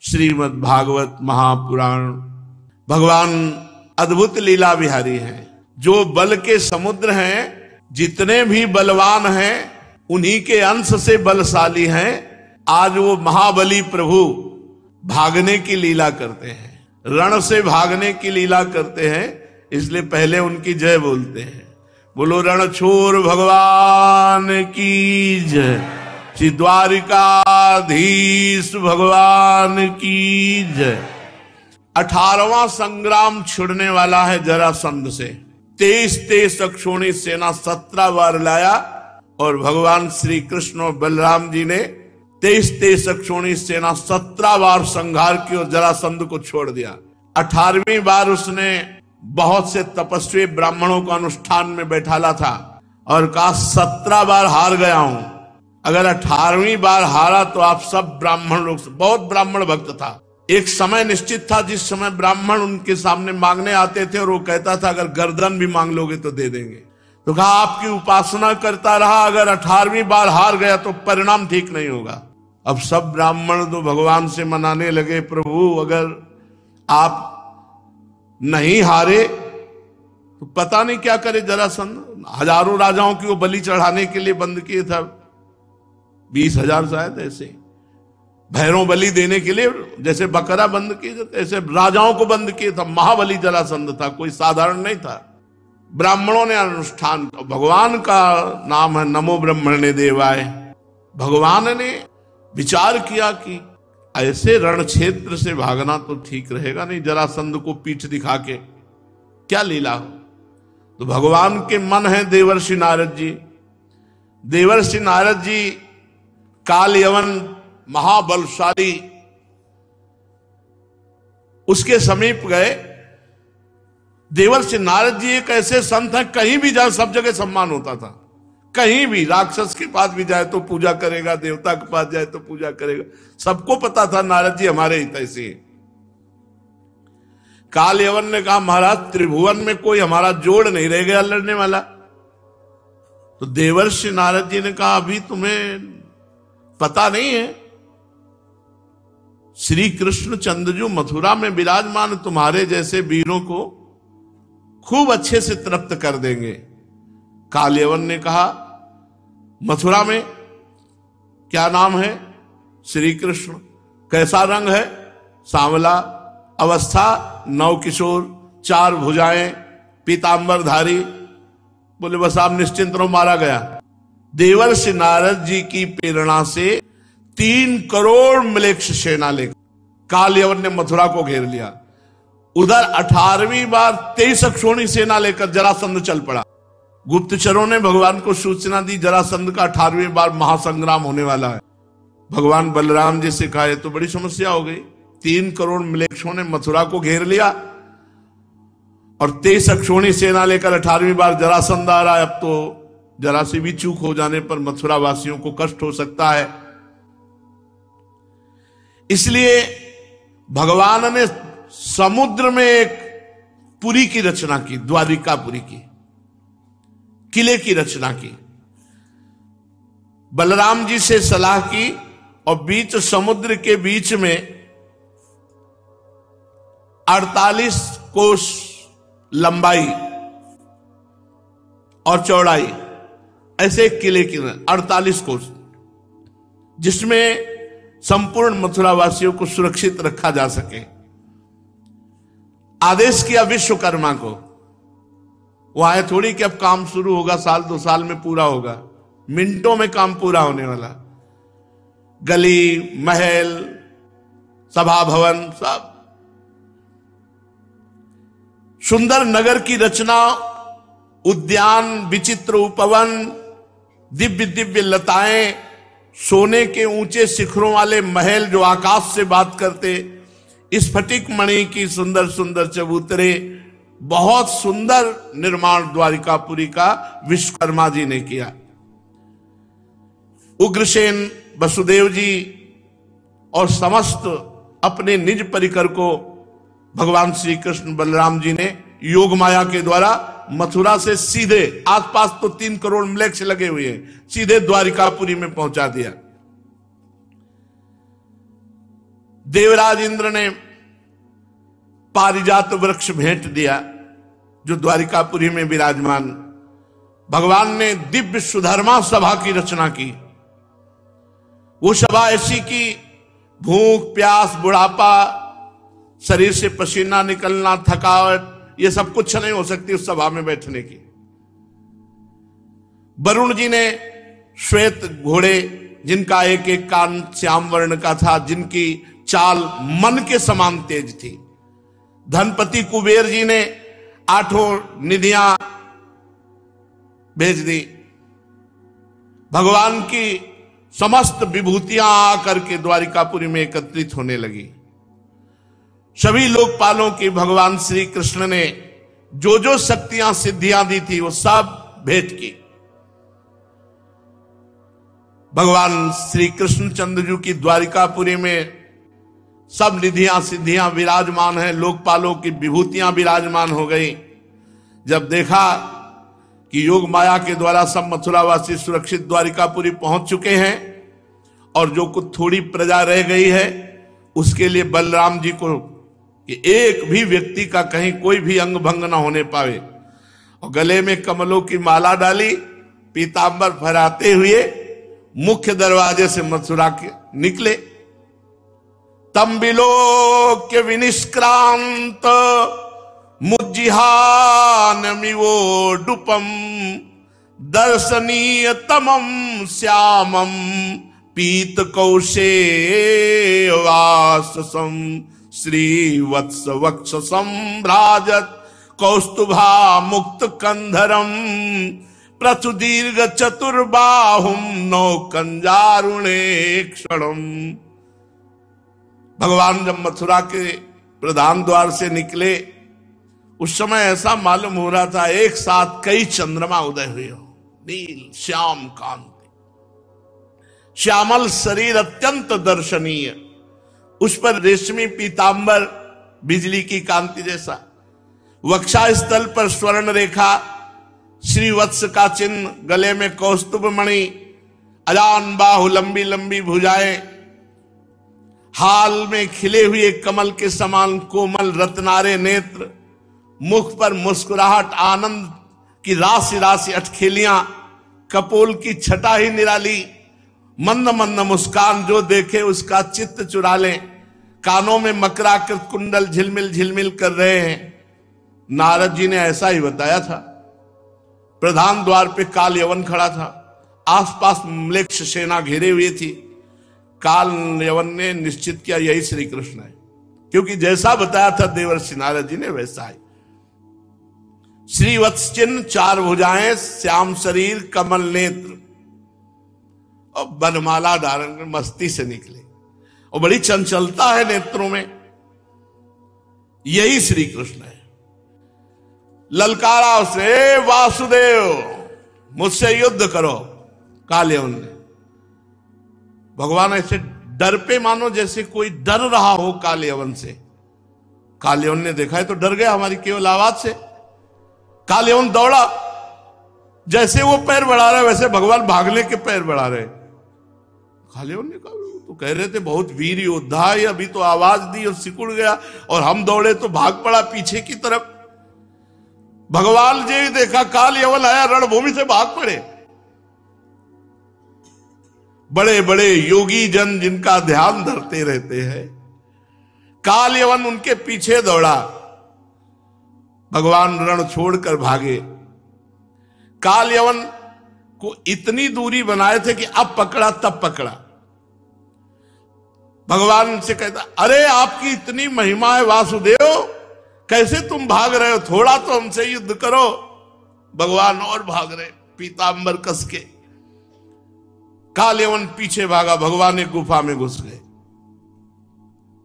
श्रीमद् भागवत महापुराण। भगवान अद्भुत लीला विहारी हैं, जो बल के समुद्र हैं, जितने भी बलवान हैं उन्हीं के अंश से बलशाली हैं। आज वो महाबली प्रभु भागने की लीला करते हैं, रण से भागने की लीला करते हैं, इसलिए पहले उनकी जय बोलते हैं। बोलो रणछोर भगवान की जय, श्री द्वारिकाधीश भगवान की जय। 18वां संग्राम छिड़ने वाला है जरासंध से। 23 अक्षौणी सेना 17 बार लाया और भगवान श्री कृष्ण और बलराम जी ने 23 अक्षौणी सेना 17 बार संहार की और जरासंध को छोड़ दिया। 18वीं बार उसने बहुत से तपस्वी ब्राह्मणों को अनुष्ठान में बैठाला था और कहा 17 बार हार गया हूं, अगर 18वीं बार हारा तो आप सब ब्राह्मण लोग, बहुत ब्राह्मण भक्त था। एक समय निश्चित था जिस समय ब्राह्मण उनके सामने मांगने आते थे और वो कहता था अगर गर्दन भी मांग लोगे तो दे देंगे। तो कहा आपकी उपासना करता रहा, अगर 18वीं बार हार गया तो परिणाम ठीक नहीं होगा। अब सब ब्राह्मण तो भगवान से मनाने लगे, प्रभु अगर आप नहीं हारे तो पता नहीं क्या करे जरासंध। हजारों राजाओं की वो बलि चढ़ाने के लिए बंद किए था, 20,000 शायद ऐसे भैरव बलि देने के लिए, जैसे बकरा बंद किए जाते ऐसे राजाओं को बंद किए था। महाबली जरासंध था, कोई साधारण नहीं था। ब्राह्मणों ने अनुष्ठान, भगवान का नाम है नमो ब्रह्मणे देवाय। भगवान ने विचार किया कि ऐसे रण क्षेत्र से भागना तो ठीक रहेगा नहीं, जरासंध को पीठ दिखा के क्या लीला हो। तो भगवान के मन है देवर्षि नारद जी। देवर्षि नारद जी काल यवन महाबलशाली, उसके समीप गए। देवर्षि नारद जी एक ऐसे संत हैं, कहीं भी जाए सब जगह सम्मान होता था। कहीं भी राक्षस के पास भी जाए तो पूजा करेगा, देवता के पास जाए तो पूजा करेगा। सबको पता था नारद जी हमारे हित से। काल यवन ने कहा महाराज त्रिभुवन में कोई हमारा जोड़ नहीं रह गया लड़ने वाला। तो देवर्षि नारद जी ने कहा अभी तुम्हें पता नहीं है, श्री कृष्ण चंद्रजू मथुरा में विराजमान तुम्हारे जैसे वीरों को खूब अच्छे से तृप्त कर देंगे। कालयवन ने कहा मथुरा में क्या नाम है? श्री कृष्ण। कैसा रंग है? सांवला। अवस्था नवकिशोर, 4 भुजाएं, पीतांबरधारी। बोले बस आप निश्चिंत रहो, मारा गया। देवर्षि नारद जी की प्रेरणा से 3 करोड़ म्लेच्छ सेना लेकर कालयवन ने मथुरा को घेर लिया। उधर 18वीं बार 23 अक्षौणी सेना लेकर जरासंध चल पड़ा। गुप्तचरों ने भगवान को सूचना दी जरासंध का 18वीं बार महासंग्राम होने वाला है। भगवान बलराम जी से कहा ये तो बड़ी समस्या हो गई। 3 करोड़ म्लेच्छों ने मथुरा को घेर लिया और 23 अक्षौणी सेना लेकर 18वीं बार जरासंध आ रहा है। अब तो जरा सी भी चूक हो जाने पर मथुरा वासियों को कष्ट हो सकता है। इसलिए भगवान ने समुद्र में एक पुरी की रचना की, द्वारिकापुरी की, किले की रचना की। बलराम जी से सलाह की और बीच समुद्र के बीच में 48 कोस लंबाई और चौड़ाई ऐसे एक किले की 48 कोस, जिसमें संपूर्ण मथुरा वासियों को सुरक्षित रखा जा सके। आदेश किया विश्वकर्मा को। वो आए थोड़ी कि अब काम शुरू होगा, 1-2 साल में पूरा होगा। मिनटों में काम पूरा होने वाला। गली, महल, सभा भवन, सब सुंदर नगर की रचना, उद्यान, विचित्र उपवन, दिव्य दिव्य लताएं, सोने के ऊंचे शिखरों वाले महल जो आकाश से बात करते, स्फटिक मणि की सुंदर सुंदर चबूतरे, बहुत सुंदर निर्माण द्वारिकापुरी का विश्वकर्मा जी ने किया। उग्रसेन, वसुदेव जी और समस्त अपने निज परिकर को भगवान श्री कृष्ण बलराम जी ने योग माया के द्वारा मथुरा से सीधे, आसपास तो 3 करोड़ म्लेच्छ लगे हुए हैं, सीधे द्वारिकापुरी में पहुंचा दिया। देवराज इंद्र ने पारिजात वृक्ष भेंट दिया जो द्वारिकापुरी में विराजमान। भगवान ने दिव्य सुधर्मा सभा की रचना की। वो सभा ऐसी की भूख प्यास बुढ़ापा शरीर से पसीना निकलना थकावट ये सब कुछ नहीं हो सकती उस सभा में बैठने की। वरुण जी ने श्वेत घोड़े जिनका एक एक कान श्याम वर्ण का था, जिनकी चाल मन के समान तेज थी। धनपति कुबेर जी ने 8 निधियां भेज दी। भगवान की समस्त विभूतियां आकर के द्वारिकापुरी में एकत्रित होने लगी। सभी लोकपालों की भगवान श्री कृष्ण ने जो जो शक्तियां सिद्धियां दी थी वो सब भेंट की। भगवान श्री कृष्णचंद्र जी की द्वारिकापुरी में सब निधियां सिद्धियां विराजमान हैं, लोकपालों की विभूतियां विराजमान हो गई। जब देखा कि योग माया के द्वारा सब मथुरावासी सुरक्षित द्वारिकापुरी पहुंच चुके हैं और जो कुछ थोड़ी प्रजा रह गई है उसके लिए बलराम जी को कि एक भी व्यक्ति का कहीं कोई भी अंग भंग ना होने पावे, और गले में कमलों की माला डाली, पीतांबर फहराते हुए मुख्य दरवाजे से मथुरा के निकले। तम विलोक्य विनिष्क्रांत मुज्जिहानमिवोडुपम दर्शनीय तमम श्यामम पीत कौशेवाससम श्रीवत्स वक्ष संभ्राजत कौस्तुभा मुक्त कंधरम प्रसुदीर्घ चतुर्बाहुम नौ कंजारुणे क्षणम। भगवान जब मथुरा के प्रधान द्वार से निकले उस समय ऐसा मालूम हो रहा था एक साथ कई चंद्रमा उदय हुए हो। नील श्याम कांति, श्यामल शरीर अत्यंत दर्शनीय, उस पर रेशमी पीतांबर बिजली की कांति जैसा, वक्षा स्थल पर स्वर्ण रेखा, श्रीवत्स का चिन्ह, गले में कौस्तुभ मणि, अजान बाहु, लंबी लंबी भुजाएं, हाल में खिले हुए कमल के समान कोमल रत्नारे नेत्र, मुख पर मुस्कुराहट, आनंद की राशि राशि अटखेलियां, कपोल की छटा ही निराली, मंद मंद मुस्कान, जो देखे उसका चित्त चुरा ले। कानों में मकराकृत कुंडल झिलमिल झिलमिल कर रहे हैं। नारद जी ने ऐसा ही बताया था। प्रधान द्वार पे काल यवन खड़ा था, आसपास म्लेच्छ सेना घेरे हुए थी। काल यवन ने निश्चित किया यही श्री कृष्ण है, क्योंकि जैसा बताया था देवर्षि नारद जी ने वैसा ही। श्रीवत्स चिन्ह, 4 भुजाएं, श्याम शरीर, कमल नेत्र और बनमाला धारण मस्ती से निकले और बड़ी चंचलता है नेत्रों में। यही श्री कृष्ण है। ललकारा उसने, वासुदेव मुझसे युद्ध करो। कालयवन ने, भगवान ऐसे डर पे मानो जैसे कोई डर रहा हो कालयवन से। कालयवन ने देखा है तो डर गया हमारी केवल आवाज से। कालयवन दौड़ा, जैसे वो पैर बढ़ा रहा है वैसे भगवान भागने के पैर बढ़ा रहे। कालयवन ने कहा तो कह रहे थे बहुत वीर योद्धा है, अभी तो आवाज दी और सिकुड़ गया, और हम दौड़े तो भाग पड़ा पीछे की तरफ। भगवान जी देखा कालयवन आया, रणभूमि से भाग पड़े। बड़े बड़े योगी जन जिनका ध्यान धरते रहते हैं, कालयवन उनके पीछे दौड़ा। भगवान रण छोड़कर भागे। कालयवन को इतनी दूरी बनाए थे कि अब पकड़ा तब पकड़ा। भगवान से कहता, अरे आपकी इतनी महिमा है वासुदेव, कैसे तुम भाग रहे हो, थोड़ा तो हमसे युद्ध करो। भगवान और भाग रहे पीतांबर कस के। कालयवन पीछे भागा, भगवान एक गुफा में घुस गए।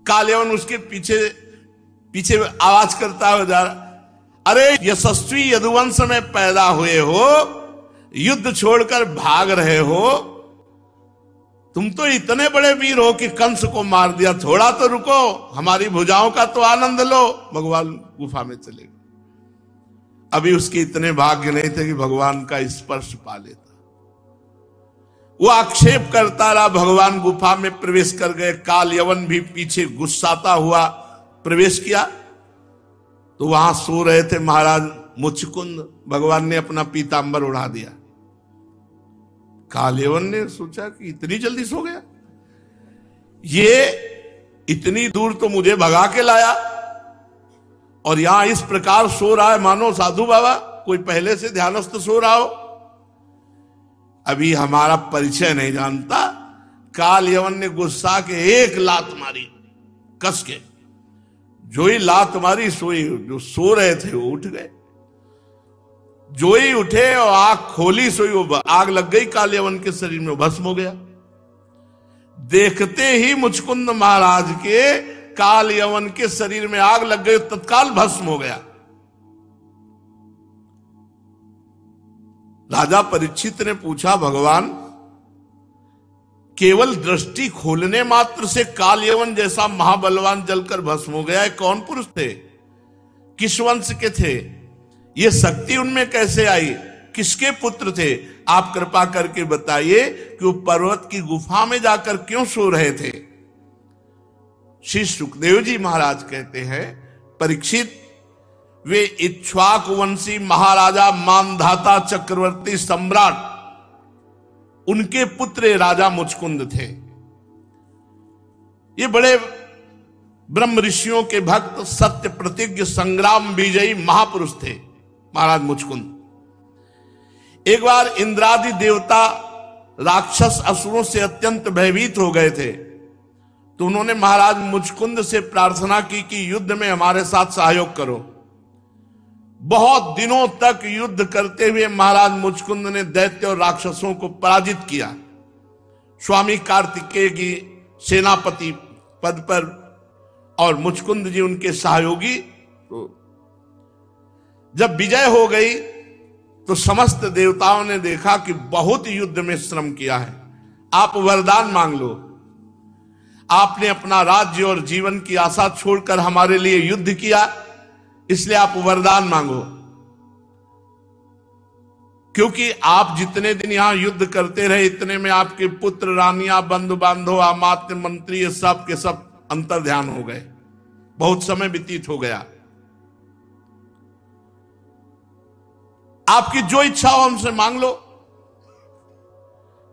कालयवन उसके पीछे पीछे आवाज करता हुआ जा रहा, अरे यशस्वी यदुवंश में पैदा हुए हो, युद्ध छोड़कर भाग रहे हो, तुम तो इतने बड़े वीर हो कि कंस को मार दिया, थोड़ा तो रुको, हमारी भुजाओं का तो आनंद लो। भगवान गुफा में चले गए। अभी उसके इतने भाग्य नहीं थे कि भगवान का स्पर्श पा लेता। वो आक्षेप करता रहा। भगवान गुफा में प्रवेश कर गए। काल यवन भी पीछे गुस्साता हुआ प्रवेश किया तो वहां सो रहे थे महाराज मुचकुंद। भगवान ने अपना पीतांबर उड़ा दिया। काल यवन ने सोचा कि इतनी जल्दी सो गया, ये इतनी दूर तो मुझे भगा के लाया और यहां इस प्रकार सो रहा है मानो साधु बाबा कोई पहले से ध्यानस्थ सो रहा हो। अभी हमारा परिचय नहीं जानता। काल यवन ने गुस्सा के एक लात मारी कस के। जो ही लात मारी सोई जो सो रहे थे वो उठ गए। जो ही उठे और आंख खोली सोई वो आग लग गई काल यवन के शरीर में, भस्म हो गया। देखते ही मुचकुंद महाराज के काल यवन के शरीर में आग लग गई, तत्काल भस्म हो गया। राजा परीक्षित ने पूछा भगवान केवल दृष्टि खोलने मात्र से काल यवन जैसा महाबलवान जलकर भस्म हो गया है, कौन पुरुष थे, किस वंश के थे, ये शक्ति उनमें कैसे आई, किसके पुत्र थे? आप कृपा करके बताइए कि वो पर्वत की गुफा में जाकर क्यों सो रहे थे। श्री सुखदेव जी महाराज कहते हैं परीक्षित वे इक्ष्वाक वंशी महाराजा मानधाता चक्रवर्ती सम्राट उनके पुत्र राजा मुचकुंद थे। ये बड़े ब्रह्म ऋषियों के भक्त सत्य प्रतिज्ञ संग्राम विजयी महापुरुष थे महाराज मुचकुंद। एक बार इंद्रादि देवता राक्षस असुरों से अत्यंत भयभीत हो गए थे तो उन्होंने महाराज मुचकुंद से प्रार्थना की कि युद्ध में हमारे साथ सहयोग करो। बहुत दिनों तक युद्ध करते हुए महाराज मुचकुंद ने दैत्य और राक्षसों को पराजित किया। स्वामी कार्तिकेय की सेनापति पद पर और मुचकुंद जी उनके सहयोगी। तो जब विजय हो गई तो समस्त देवताओं ने देखा कि बहुत युद्ध में श्रम किया है, आप वरदान मांग लो। आपने अपना राज्य और जीवन की आशा छोड़कर हमारे लिए युद्ध किया, इसलिए आप वरदान मांगो। क्योंकि आप जितने दिन यहां युद्ध करते रहे इतने में आपके पुत्र रानियां बंधु बांधव अमात्य मंत्री ये सब के सब अंतर ध्यान हो गए, बहुत समय व्यतीत हो गया। आपकी जो इच्छा हो हमसे मांग लो।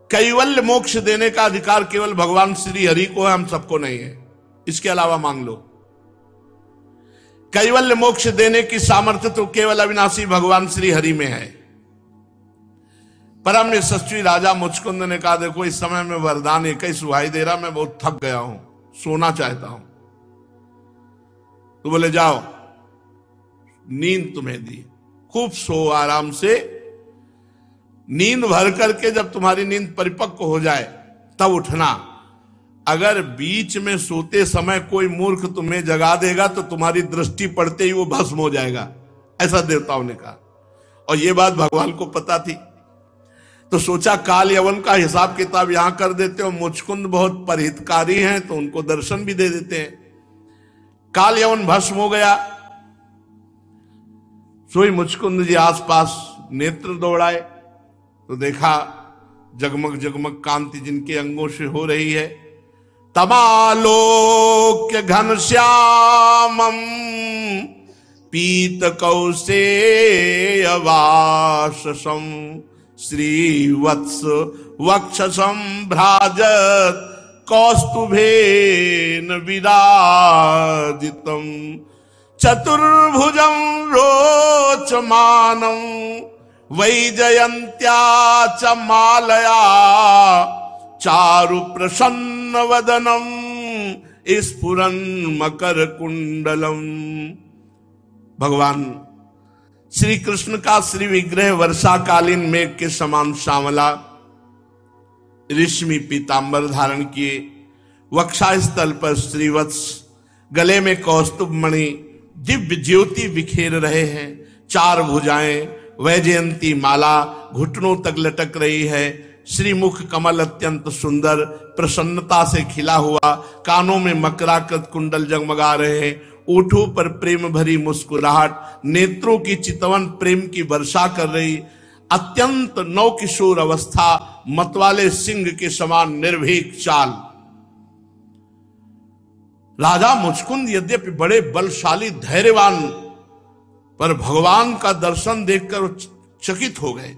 कैवल्य मोक्ष देने का अधिकार केवल भगवान श्री हरि को है, हम सबको नहीं है। इसके अलावा मांग लो। कैवल्य मोक्ष देने की सामर्थ्य तो केवल अविनाशी भगवान श्री हरि में है। परम यशस्वी राजा मुचकुंद ने कहा देखो इस समय में वरदान एक ही सुहाई दे रहा, मैं बहुत थक गया हूं, सोना चाहता हूं। तो बोले जाओ नींद तुम्हें दी, खूब सो आराम से। नींद भर करके जब तुम्हारी नींद परिपक्व हो जाए तब उठना। अगर बीच में सोते समय कोई मूर्ख तुम्हें जगा देगा तो तुम्हारी दृष्टि पड़ते ही वो भस्म हो जाएगा, ऐसा देवताओं ने कहा। और ये बात भगवान को पता थी तो सोचा काल यवन का हिसाब किताब यहां कर देते हो, मुचकुंद बहुत परहितकारी हैं तो उनको दर्शन भी दे देते हैं। काल यवन भस्म हो गया। सोई मुचकुंद जी आसपास नेत्र दौड़ाए तो देखा जगमग जगमग कांति जिनके अंगों से हो रही है। तमालोक्य घनश्यामं पीत कौसेय वाससं श्रीवत्स वक्षसं भ्राजत कौस्तुभेन विराजितं चतुर्भुजं रोचमानं वैजयन्त्या च मालया चारु प्रसन्न वदनम स्फुरन मकर कुंडलम। भगवान श्री कृष्ण का श्री विग्रह वर्षाकालीन मेघ के समान सांवला, रेशमी पीतांबर धारण किए, वक्षस्थल पर श्रीवत्स, गले में कौस्तुभ मणि, दिव्य ज्योति बिखेर रहे हैं, चार भुजाएं, वैजयंती माला घुटनों तक लटक रही है, श्रीमुख कमल अत्यंत सुंदर प्रसन्नता से खिला हुआ, कानों में मकराकृत कुंडल जगमगा रहे हैं, ओठों पर प्रेम भरी मुस्कुराहट, नेत्रों की चितवन प्रेम की वर्षा कर रही, अत्यंत नवकिशोर अवस्था, मतवाले सिंह के समान निर्भीक चाल। राजा मुचकुंद यद्यपि बड़े बलशाली धैर्यवान, पर भगवान का दर्शन देखकर चकित हो गए,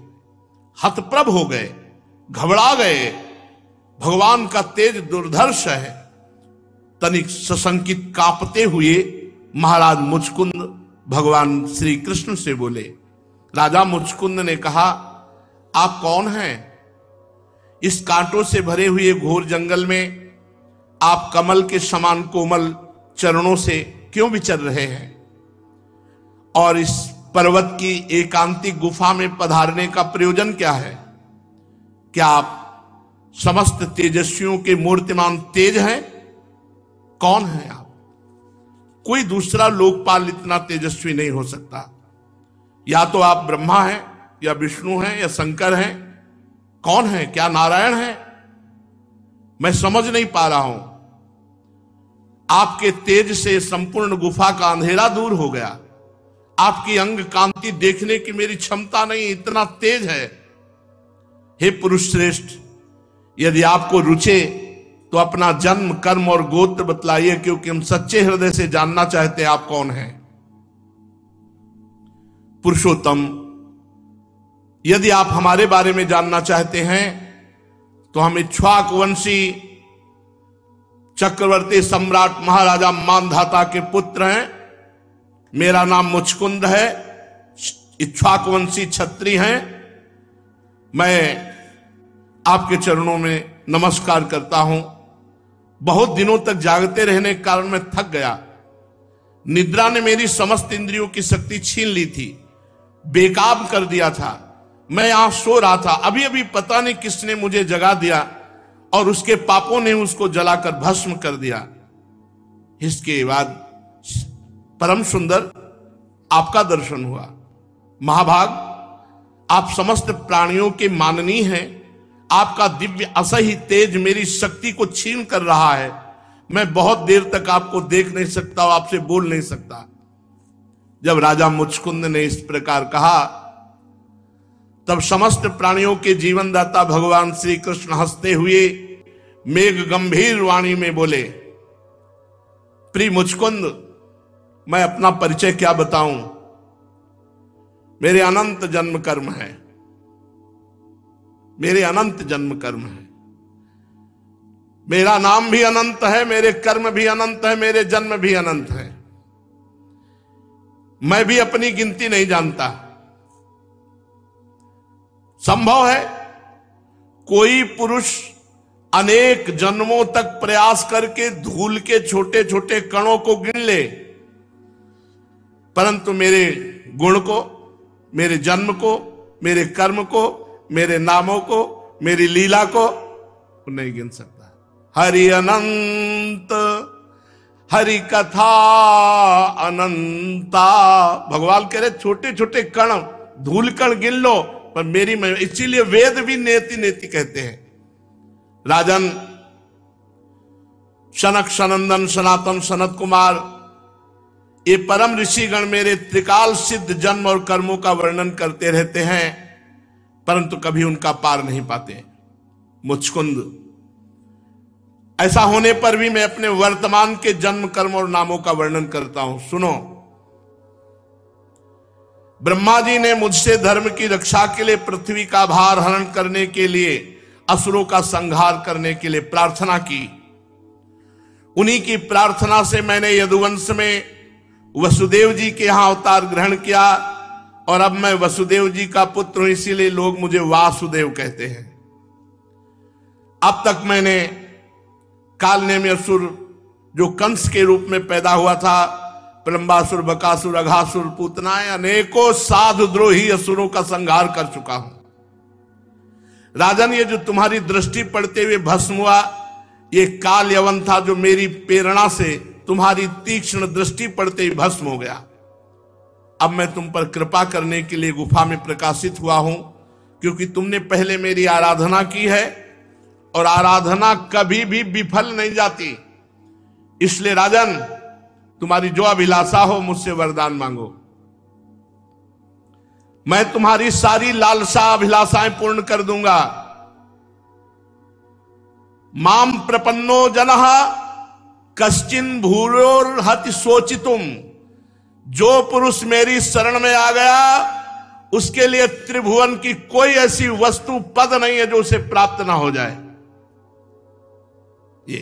हतप्रभ हो गए, घबरा गए। भगवान का तेज दुर्धर्ष है। तनिक सशंकित कांपते हुए महाराज मुचकुंद भगवान श्री कृष्ण से बोले। राजा मुचकुंद ने कहा, आप कौन हैं? इस कांटों से भरे हुए घोर जंगल में आप कमल के समान कोमल चरणों से क्यों विचर रहे हैं? और इस पर्वत की एकांतिक गुफा में पधारने का प्रयोजन क्या है? क्या आप समस्त तेजस्वियों के मूर्तिमान तेज हैं? कौन है आप? कोई दूसरा लोकपाल इतना तेजस्वी नहीं हो सकता। या तो आप ब्रह्मा हैं, या विष्णु हैं, या शंकर हैं। कौन है? क्या नारायण है? मैं समझ नहीं पा रहा हूं। आपके तेज से संपूर्ण गुफा का अंधेरा दूर हो गया। आपकी अंग कांति देखने की मेरी क्षमता नहीं, इतना तेज है। हे पुरुष श्रेष्ठ, यदि आपको रुचे तो अपना जन्म, कर्म और गोत्र बतलाइए, क्योंकि हम सच्चे हृदय से जानना चाहते हैं आप कौन हैं। पुरुषोत्तम, यदि आप हमारे बारे में जानना चाहते हैं तो हम इक्ष्वाक वंशी चक्रवर्ती सम्राट महाराजा मानधाता के पुत्र हैं। मेरा नाम मुचकुंद है, इक्ष्वाक वंशी क्षत्रिय हैं। मैं आपके चरणों में नमस्कार करता हूं। बहुत दिनों तक जागते रहने के कारण मैं थक गया। निद्रा ने मेरी समस्त इंद्रियों की शक्ति छीन ली थी, बेकाब कर दिया था। मैं यहां सो रहा था, अभी अभी पता नहीं किसने मुझे जगा दिया और उसके पापों ने उसको जलाकर भस्म कर दिया। इसके बाद परम सुंदर आपका दर्शन हुआ। महाभाग, आप समस्त प्राणियों के माननीय हैं। आपका दिव्य असह्य तेज मेरी शक्ति को छीन कर रहा है। मैं बहुत देर तक आपको देख नहीं सकता और आपसे बोल नहीं सकता। जब राजा मुचकुंद ने इस प्रकार कहा, तब समस्त प्राणियों के जीवनदाता भगवान श्री कृष्ण हंसते हुए मेघ गंभीर वाणी में बोले, प्रिय मुचकुंद, मैं अपना परिचय क्या बताऊं? मेरे अनंत जन्म कर्म है, मेरे अनंत जन्म कर्म है। मेरा नाम भी अनंत है, मेरे कर्म भी अनंत है, मेरे जन्म भी अनंत है। मैं भी अपनी गिनती नहीं जानता। संभव है कोई पुरुष अनेक जन्मों तक प्रयास करके धूल के छोटे छोटे कणों को गिन ले, परंतु मेरे गुण को, मेरे जन्म को, मेरे कर्म को, मेरे नामों को, मेरी लीला को नहीं गिन सकता। हरि अनंत, हरि कथा अनंता। भगवान कह रहे छोटे छोटे कण, धूल कण गिन लो, पर मेरी महिमा। इसीलिए वेद भी नेति नेति कहते हैं। राजन, सनक सनंदन सनातन सनत कुमार, ये परम ऋषिगण मेरे त्रिकाल सिद्ध जन्म और कर्मों का वर्णन करते रहते हैं, परंतु कभी उनका पार नहीं पाते। मुचकुंद, ऐसा होने पर भी मैं अपने वर्तमान के जन्म, कर्म और नामों का वर्णन करता हूं। सुनो, ब्रह्मा जी ने मुझसे धर्म की रक्षा के लिए, पृथ्वी का भार हरण करने के लिए, असुरों का संहार करने के लिए प्रार्थना की। उन्हीं की प्रार्थना से मैंने यदुवंश में वसुदेव जी के यहां अवतार ग्रहण किया, और अब मैं वसुदेव जी का पुत्र हूं, इसीलिए लोग मुझे वासुदेव कहते हैं। अब तक मैंने कालने में असुर, जो कंस के रूप में पैदा हुआ था, प्रलंबासुर, बकासुर, अघासुर, पूतनाएं, अनेकों साधुद्रोही असुरों का संहार कर चुका हूं। राजन, ये जो तुम्हारी दृष्टि पड़ते हुए भस्म हुआ, ये काल यवन था जो मेरी प्रेरणा से तुम्हारी तीक्ष्ण दृष्टि पड़ते ही भस्म हो गया। अब मैं तुम पर कृपा करने के लिए गुफा में प्रकाशित हुआ हूं, क्योंकि तुमने पहले मेरी आराधना की है, और आराधना कभी भी विफल नहीं जाती। इसलिए राजन, तुम्हारी जो अभिलाषा हो मुझसे वरदान मांगो। मैं तुम्हारी सारी लालसा अभिलाषाएं पूर्ण कर दूंगा। माम प्रपन्नो जनः कश्चिन भूरोर्हति सोचितुम, जो पुरुष मेरी शरण में आ गया उसके लिए त्रिभुवन की कोई ऐसी वस्तु पद नहीं है जो उसे प्राप्त ना हो जाए। ये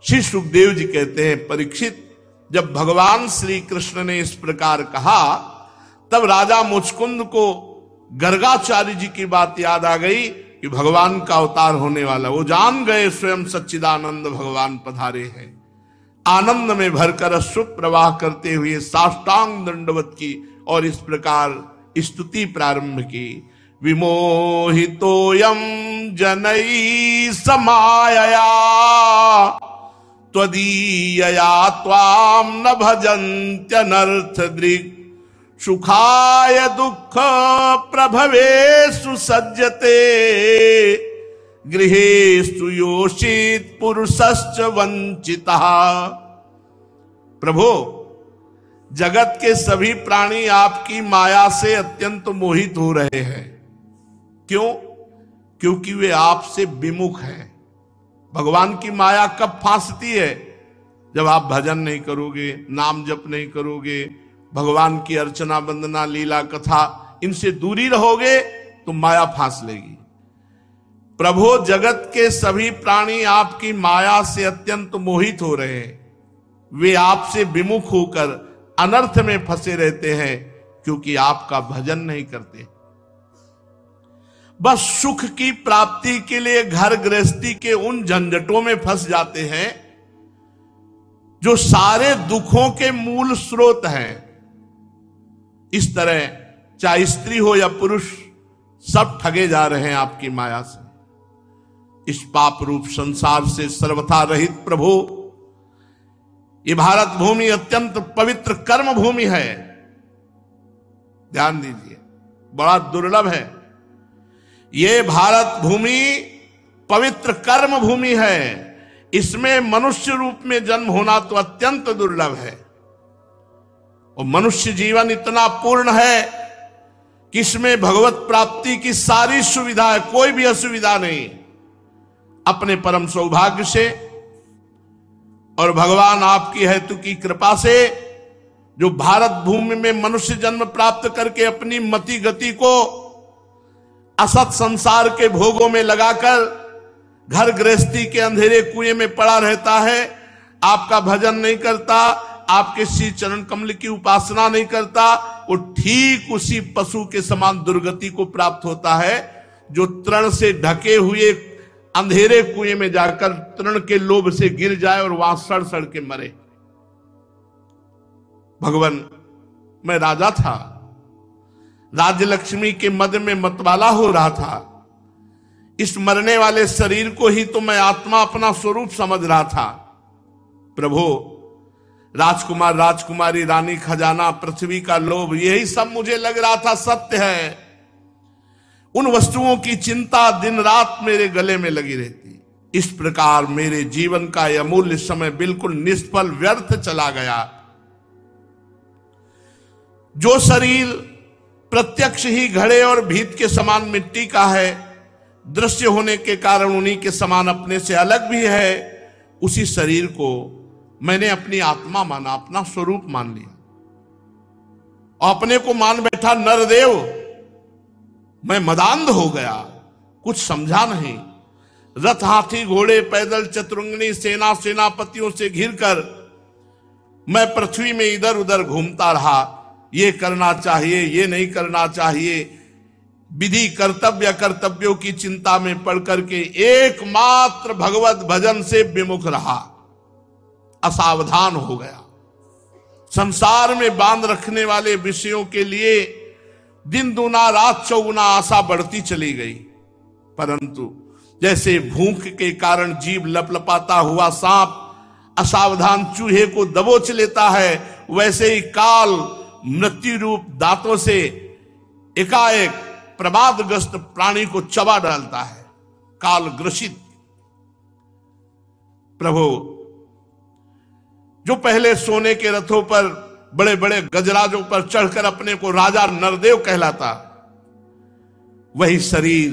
श्री सुखदेव जी कहते हैं, परीक्षित, जब भगवान श्री कृष्ण ने इस प्रकार कहा तब राजा मुचकुंद को गर्गाचार्य जी की बात याद आ गई कि भगवान का अवतार होने वाला। वो जान गए स्वयं सच्चिदानंद भगवान पधारे हैं। आनंद में भरकर अश्रु प्रवाह करते हुए साष्टांग दंडवत की और इस प्रकार स्तुति प्रारंभ की। विमोहितोयम जनई समायया त्वदीयया त्वाम न भजन्त्यनर्थ दृक्, सुखाय दुःख प्रभवेषु सज्जते, गृहेषु योषित पुरुषश्च वंचितः। प्रभु, जगत के सभी प्राणी आपकी माया से अत्यंत मोहित हो रहे हैं। क्यों? क्योंकि वे आपसे विमुख हैं। भगवान की माया कब फांसती है? जब आप भजन नहीं करोगे, नाम जप नहीं करोगे, भगवान की अर्चना वंदना लीला कथा इनसे दूरी रहोगे तो माया फांस लेगी। प्रभु, जगत के सभी प्राणी आपकी माया से अत्यंत मोहित हो रहे हैं। वे आपसे विमुख होकर अनर्थ में फंसे रहते हैं क्योंकि आपका भजन नहीं करते। बस सुख की प्राप्ति के लिए घर गृहस्थी के उन झंझटों में फंस जाते हैं जो सारे दुखों के मूल स्रोत हैं। इस तरह चाहे स्त्री हो या पुरुष, सब ठगे जा रहे हैं आपकी माया से। इस पाप रूप संसार से सर्वथा रहित प्रभु, ये भारत भूमि अत्यंत पवित्र कर्म भूमि है। ध्यान दीजिए, बड़ा दुर्लभ है। ये भारत भूमि पवित्र कर्म भूमि है। इसमें मनुष्य रूप में जन्म होना तो अत्यंत दुर्लभ है। और मनुष्य जीवन इतना पूर्ण है कि इसमें भगवत प्राप्ति की सारी सुविधा है, कोई भी असुविधा नहीं। अपने परम सौभाग्य से और भगवान आपकी हेतु की कृपा से जो भारत भूमि में मनुष्य जन्म प्राप्त करके अपनी मति गति को असत संसार के भोगों में लगाकर घर गृहस्थी के अंधेरे कुएं में पड़ा रहता है, आपका भजन नहीं करता, आपके श्री चरण कमल की उपासना नहीं करता, वो ठीक उसी पशु के समान दुर्गति को प्राप्त होता है जो तृण से ढके हुए अंधेरे कुएं में जाकर तृण के लोभ से गिर जाए और वहां सड़ सड़ के मरे। भगवान, मैं राजा था, राज्य लक्ष्मी के मद में मतवाला हो रहा था। इस मरने वाले शरीर को ही तो मैं आत्मा अपना स्वरूप समझ रहा था। प्रभु, राजकुमार राजकुमारी, रानी, खजाना, पृथ्वी का लोभ, यही सब मुझे लग रहा था सत्य है। उन वस्तुओं की चिंता दिन रात मेरे गले में लगी रहती। इस प्रकार मेरे जीवन का यह अमूल्य समय बिल्कुल निष्फल व्यर्थ चला गया। जो शरीर प्रत्यक्ष ही घड़े और भीत के समान मिट्टी का है, दृश्य होने के कारण उन्हीं के समान अपने से अलग भी है, उसी शरीर को मैंने अपनी आत्मा माना, अपना स्वरूप मान लिया और अपने को मान बैठा नरदेव। मैं मदांध हो गया, कुछ समझा नहीं। रथ, हाथी, घोड़े, पैदल, चतुरंगनी सेना, सेनापतियों से घिरकर मैं पृथ्वी में इधर उधर घूमता रहा। ये करना चाहिए, ये नहीं करना चाहिए, विधि कर्तव्य कर्तव्यों की चिंता में पड़ करके एकमात्र भगवत भजन से विमुख रहा, असावधान हो गया। संसार में बांध रखने वाले विषयों के लिए दिन दूना रात चौगुना आशा बढ़ती चली गई। परंतु जैसे भूख के कारण जीभ लपलपाता हुआ सांप असावधान चूहे को दबोच लेता है, वैसे ही काल मृत्यु रूप दांतों से एकाएक प्रमादग्रस्त प्राणी को चबा डालता है, काल ग्रसित। प्रभु, जो पहले सोने के रथों पर बड़े बड़े गजराजों पर चढ़कर अपने को राजा नरदेव कहलाता, वही शरीर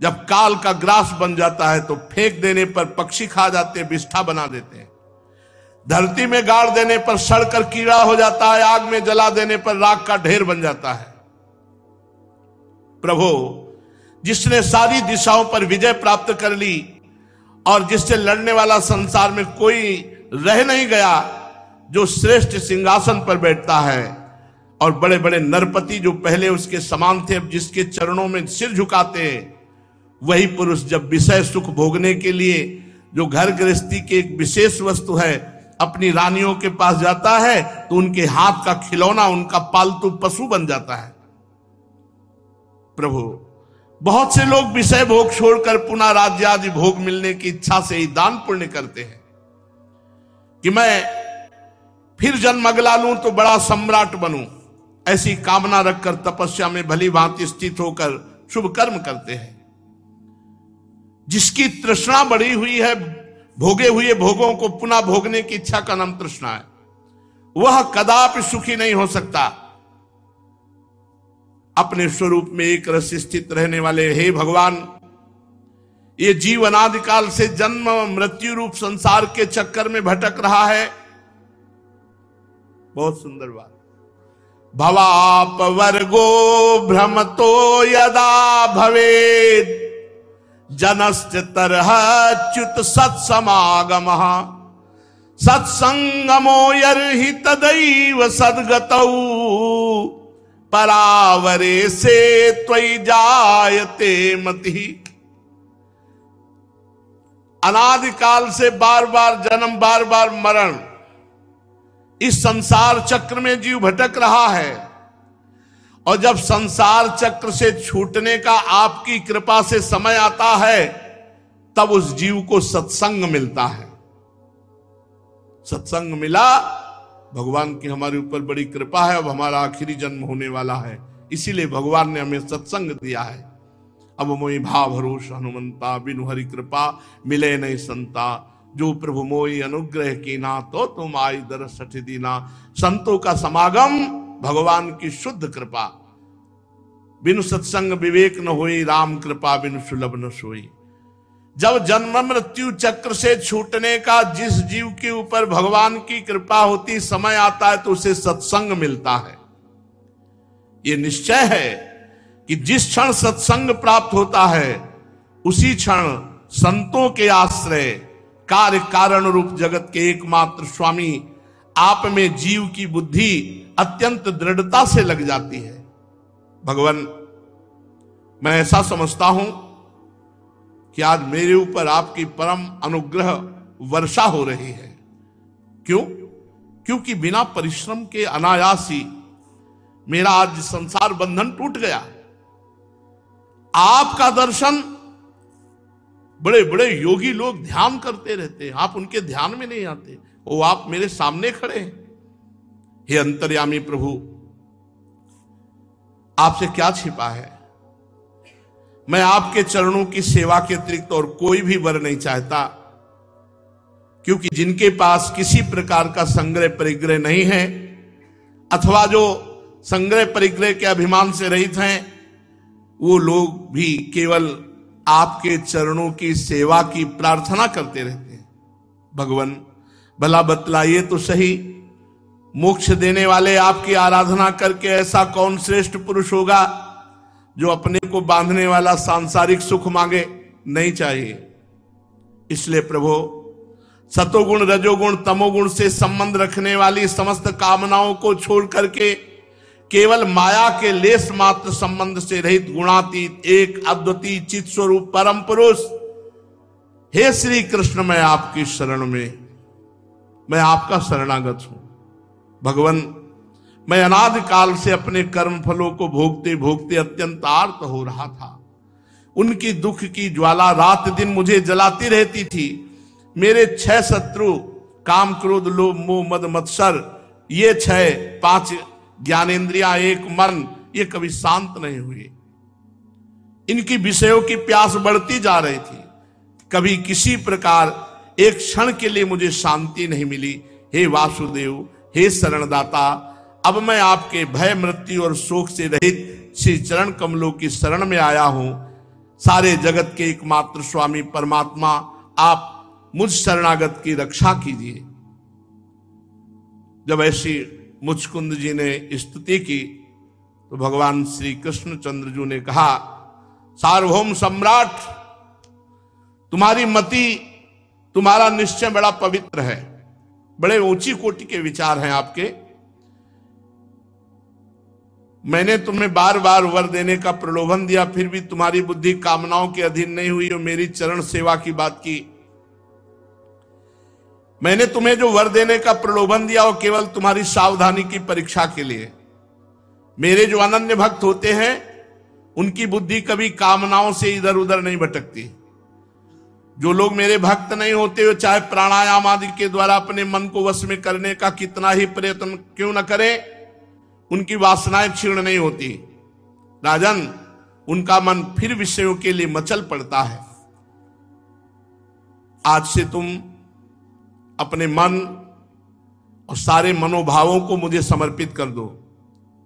जब काल का ग्रास बन जाता है तो फेंक देने पर पक्षी खा जाते, विष्ठा बना देते हैं। धरती में गाड़ देने पर सड़कर कीड़ा हो जाता है, आग में जला देने पर राख का ढेर बन जाता है। प्रभु, जिसने सारी दिशाओं पर विजय प्राप्त कर ली और जिससे लड़ने वाला संसार में कोई रह नहीं गया, जो श्रेष्ठ सिंहासन पर बैठता है और बड़े बड़े नरपति जो पहले उसके समान थे, अब जिसके चरणों में सिर झुकाते हैं, वही पुरुष जब विषय सुख भोगने के लिए जो घर गृहस्थी की एक विशेष वस्तु है अपनी रानियों के पास जाता है तो उनके हाथ का खिलौना उनका पालतू पशु बन जाता है। प्रभु, बहुत से लोग विषय भोग छोड़कर पुनः राज्य आदि भोग मिलने की इच्छा से ही दान पुण्य करते हैं कि मैं फिर जन्म अगला लूं तो बड़ा सम्राट बनूं, ऐसी कामना रखकर तपस्या में भली भांति स्थित होकर शुभ कर्म करते हैं। जिसकी तृष्णा बढ़ी हुई है भोगे हुए भोगों को पुनः भोगने की इच्छा का नाम तृष्णा है, वह कदापि सुखी नहीं हो सकता। अपने स्वरूप में एक रस स्थित रहने वाले हे भगवान, ये जीव अनादिकाल से जन्म मृत्यु रूप संसार के चक्कर में भटक रहा है। बहुत सुंदर बात। भवाप वर्गो भ्रमतो यदा भवेद जनश्च तरहच्युत सत्समागमः सत्संगमो यर्हि तदैव सद्गतौ परावरे से त्वयि जायते मतिः। अनादिकाल से बार बार जन्म बार बार मरण, इस संसार चक्र में जीव भटक रहा है और जब संसार चक्र से छूटने का आपकी कृपा से समय आता है तब उस जीव को सत्संग मिलता है। सत्संग मिला, भगवान की हमारे ऊपर बड़ी कृपा है। अब हमारा आखिरी जन्म होने वाला है, इसीलिए भगवान ने हमें सत्संग दिया है। अब मोहि भाव भरोस हनुमंता बिनु हरि कृपा मिले नहीं संता, जो प्रभु मोहि अनुग्रह कीना तो तुम आई दरस सठ दीना। संतों का समागम, भगवान की शुद्ध कृपा, बिनु सत्संग विवेक न होई, राम कृपा बिनु सुलभ न सोई। जब जन्म मृत्यु चक्र से छूटने का जिस जीव के ऊपर भगवान की कृपा होती समय आता है तो उसे सत्संग मिलता है। यह निश्चय है कि जिस क्षण सत्संग प्राप्त होता है उसी क्षण संतों के आश्रय कार्य कारण रूप जगत के एकमात्र स्वामी आप में जीव की बुद्धि अत्यंत दृढ़ता से लग जाती है। भगवान, मैं ऐसा समझता हूं कि आज मेरे ऊपर आपकी परम अनुग्रह वर्षा हो रही है। क्यों? क्योंकि बिना परिश्रम के अनायास ही मेरा आज संसार बंधन टूट गया। आपका दर्शन, बड़े बड़े योगी लोग ध्यान करते रहते हैं, आप उनके ध्यान में नहीं आते, वो आप मेरे सामने खड़े हैं। हे अंतर्यामी प्रभु, आपसे क्या छिपा है? मैं आपके चरणों की सेवा के अतिरिक्त और कोई भी वर नहीं चाहता, क्योंकि जिनके पास किसी प्रकार का संग्रह परिग्रह नहीं है अथवा जो संग्रह परिग्रह के अभिमान से रहित हैं, वो लोग भी केवल आपके चरणों की सेवा की प्रार्थना करते रहते हैं। भगवान, भला बतलाइए तो सही, मोक्ष देने वाले आपकी आराधना करके ऐसा कौन श्रेष्ठ पुरुष होगा जो अपने को बांधने वाला सांसारिक सुख मांगे? नहीं चाहिए। इसलिए प्रभु, सतोगुण रजोगुण तमोगुण से संबंध रखने वाली समस्त कामनाओं को छोड़ करके केवल माया के लेस मात्र संबंध से रहित गुणातीत एक अद्वितीय चित स्वरूप परम पुरुष, हे श्री कृष्ण, मैं आपकी शरण में, मैं आपका शरणागत हूं। भगवान, मैं अनादि काल से अपने कर्म फलों को भोगते भोगते अत्यंत आर्त हो रहा था। उनकी दुख की ज्वाला रात दिन मुझे जलाती रहती थी। मेरे 6 शत्रु, काम क्रोध लोभ मोह मद मत्सर, ये 5 ज्ञानेंद्रियां, एक मन, ये कभी शांत नहीं हुए। इनकी विषयों की प्यास बढ़ती जा रही थी। कभी किसी प्रकार एक क्षण के लिए मुझे शांति नहीं मिली। हे वासुदेव, हे शरणदाता, अब मैं आपके भय, मृत्यु और शोक से रहित श्री चरण कमलों की शरण में आया हूं। सारे जगत के एकमात्र स्वामी परमात्मा, आप मुझ शरणागत की रक्षा कीजिए। जब ऐसी मुचकुंद जी ने स्तुति की तो भगवान श्री कृष्णचंद्र जी ने कहा, सार्वभौम सम्राट, तुम्हारी मति, तुम्हारा निश्चय बड़ा पवित्र है, बड़े ऊंची कोटि के विचार हैं आपके। मैंने तुम्हें बार बार वर देने का प्रलोभन दिया, फिर भी तुम्हारी बुद्धि कामनाओं के अधीन नहीं हुई और मेरी चरण सेवा की बात की। मैंने तुम्हें जो वर देने का प्रलोभन दिया वो केवल तुम्हारी सावधानी की परीक्षा के लिए। मेरे जो अनन्य भक्त होते हैं उनकी बुद्धि कभी कामनाओं से इधर उधर नहीं भटकती। जो लोग मेरे भक्त नहीं होते, वो चाहे प्राणायाम आदि के द्वारा अपने मन को वश में करने का कितना ही प्रयत्न क्यों न करें, उनकी वासनाएं क्षीण नहीं होती। राजन, उनका मन फिर विषयों के लिए मचल पड़ता है। आज से तुम अपने मन और सारे मनोभावों को मुझे समर्पित कर दो,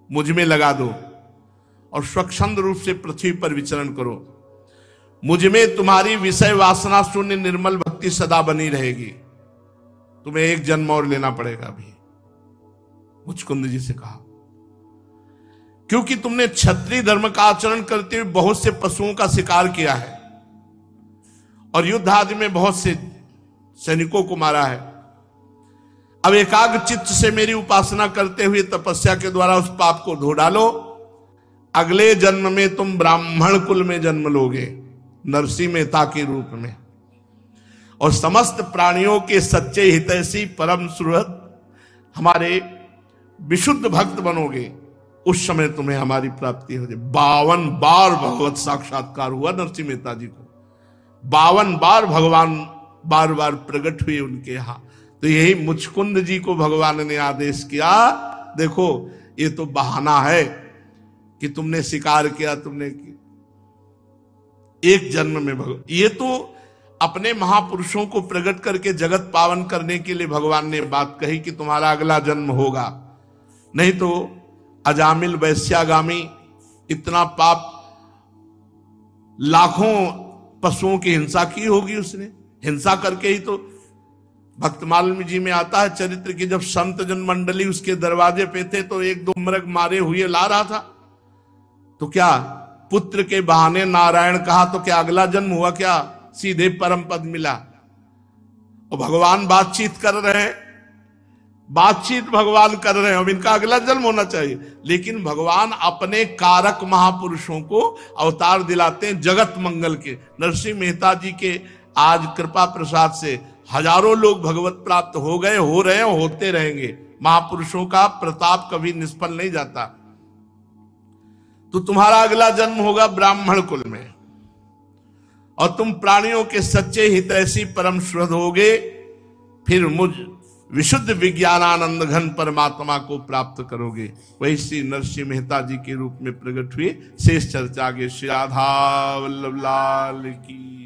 मुझ में लगा दो और स्वच्छंद रूप से पृथ्वी पर विचरण करो। मुझ में तुम्हारी विषय वासना शून्य निर्मल भक्ति सदा बनी रहेगी। तुम्हें एक जन्म और लेना पड़ेगा अभी, मुचकुंद जी से कहा, क्योंकि तुमने क्षत्रिय धर्म का आचरण करते हुए बहुत से पशुओं का शिकार किया है और युद्ध आदि में बहुत से सैनिकों को मारा है। अब एकाग्र चित्त से मेरी उपासना करते हुए तपस्या के द्वारा उस पाप को धो डालो। अगले जन्म में तुम ब्राह्मण कुल में जन्म लोगे, नरसिंह मेहता के रूप में, और समस्त प्राणियों के सच्चे हितैषी परम सुहृद हमारे विशुद्ध भक्त बनोगे। उस समय तुम्हें हमारी प्राप्ति हो जाए। 52 बार भगवत साक्षात्कार हुआ नरसिंह मेहता जी को, 52 बार भगवान बार बार प्रकट हुए उनके यहां। तो यही मुचकुंद जी को भगवान ने आदेश किया, देखो ये तो बहाना है कि तुमने शिकार किया, तुमने एक जन्म में भगवान, ये तो अपने महापुरुषों को प्रकट करके जगत पावन करने के लिए भगवान ने बात कही कि तुम्हारा अगला जन्म होगा। नहीं तो अजामिल वैश्यागामी इतना पाप, लाखों पशुओं की हिंसा की होगी उसने। हिंसा करके ही तो भक्तमाल जी में आता है चरित्र की, जब संत जन मंडली उसके दरवाजे पे थे तो एक दो मृग मारे हुए ला रहा था, तो क्या पुत्र के बहाने नारायण कहा तो क्या अगला जन्म हुआ, क्या सीधे परम पद मिला? और भगवान बातचीत कर रहे हैं, बातचीत भगवान कर रहे हैं, अब इनका अगला जन्म होना चाहिए। लेकिन भगवान अपने कारक महापुरुषों को अवतार दिलाते हैं जगत मंगल के। नरसिंह मेहता जी के आज कृपा प्रसाद से हजारों लोग भगवत प्राप्त हो गए, हो रहे हैं, होते रहेंगे। महापुरुषों का प्रताप कभी निष्फल नहीं जाता। तो तुम्हारा अगला जन्म होगा ब्राह्मण कुल में और तुम प्राणियों के सच्चे हितैषी परम सुहृद होगे। फिर मुझ विशुद्ध विज्ञानानंद घन परमात्मा को प्राप्त करोगे। वही श्री नरसिंह मेहता जी के रूप में प्रकट हुए। शेष चर्चा आगे। श्री राधा वल्लभ लाल की।